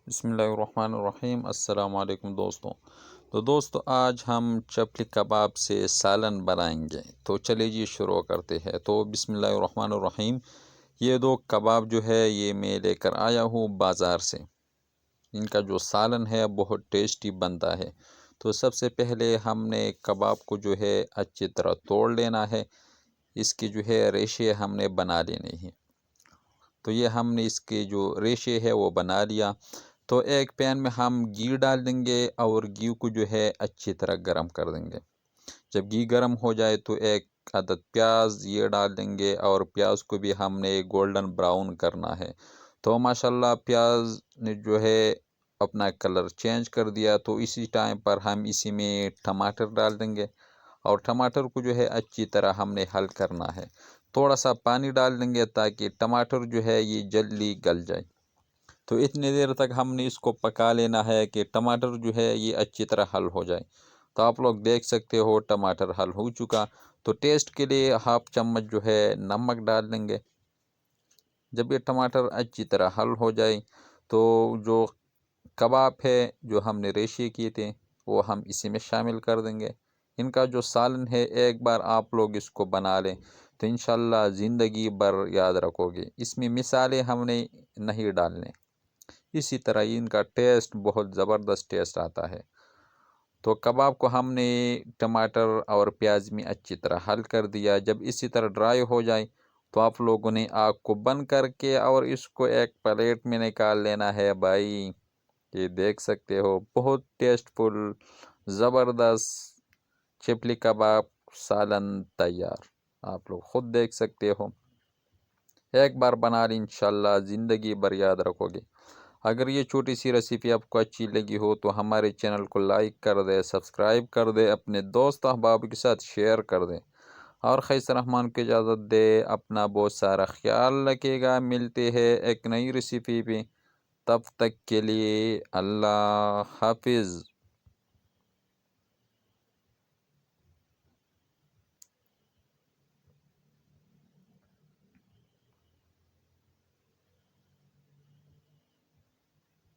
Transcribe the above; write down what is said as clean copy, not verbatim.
بسم اللہ الرحمن الرحیم۔ السلام علیکم دوستوں۔ دوستو آج ہم چپلی کباب سے سالن بنائیں گے، تو چلے جی شروع کرتے ہیں۔ تو بسم اللہ الرحمن الرحیم۔ یہ دو کباب جو ہے یہ میں لے کر آیا ہوں بازار سے۔ ان کا جو سالن ہے بہت ٹیسٹی بنتا ہے۔ تو سب سے پہلے ہم نے کباب کو جو ہے اچھی طرح توڑ لینا ہے۔ اس کی جو ہے ریشے ہم نے بنا لینے ہیں۔ تو یہ ہم نے اس کے جو ریشے ہے وہ بنا لیا۔ تو ایک پین میں ہم گھی ڈال دیں گے اور گھی کو جو ہے اچھی طرح گرم کر دیں گے۔ جب گھی گرم ہو جائے تو ایک عدد پیاز یہ ڈال دیں گے، اور پیاز کو بھی ہم نے گولڈن براؤن کرنا ہے۔ تو ماشاءاللہ پیاز نے جو ہے اپنا کلر چینج کر دیا، تو اسی ٹائم پر ہم اسی میں ٹماٹر ڈال دیں گے، اور ٹماٹر کو جو ہے اچھی طرح ہم نے حل کرنا ہے۔ تھوڑا سا پانی ڈال دیں گے تاکہ ٹماٹر جو ہے یہ جلدی گل جائے۔ تو اتنی دیر تک ہم نے اس کو پکا لینا ہے کہ ٹماٹر جو ہے یہ اچھی طرح حل ہو جائے۔ تو آپ لوگ دیکھ سکتے ہو ٹماٹر حل ہو چکا۔ تو ٹیسٹ کے لیے ہاف چمچ جو ہے نمک ڈال دیں گے۔ جب یہ ٹماٹر اچھی طرح حل ہو جائے تو جو کباب ہے جو ہم نے ریشے کیے تھے وہ ہم اسی میں شامل کر دیں گے۔ ان کا جو سالن ہے ایک بار آپ لوگ اس کو بنا لیں تو انشاءاللہ زندگی بھر یاد رکھو گے۔ اس میں مثالیں ہم نے نہیں ڈالنے، اسی طرح ان کا ٹیسٹ بہت زبردست ٹیسٹ آتا ہے۔ تو کباب کو ہم نے ٹماٹر اور پیاز میں اچھی طرح حل کر دیا۔ جب اسی طرح ڈرائی ہو جائے تو آپ لوگوں نے آگ کو بند کر کے اور اس کو ایک پلیٹ میں نکال لینا ہے بھائی۔ یہ دیکھ سکتے ہو بہت ٹیسٹ فل زبردست چپلی کباب سالن تیار۔ آپ لوگ خود دیکھ سکتے ہو۔ ایک بار بنا لیں انشاءاللہ زندگی بھر یاد رکھو گے۔ اگر یہ چھوٹی سی ریسیپی آپ کو اچھی لگی ہو تو ہمارے چینل کو لائک کر دے، سبسکرائب کر دے، اپنے دوست احباب کے ساتھ شیئر کر دے، اور خیسر رحمان کو اجازت دے۔ اپنا بہت سارا خیال رکھے گا۔ ملتے ہیں ایک نئی ریسیپی پہ، تب تک کے لیے اللہ حافظ۔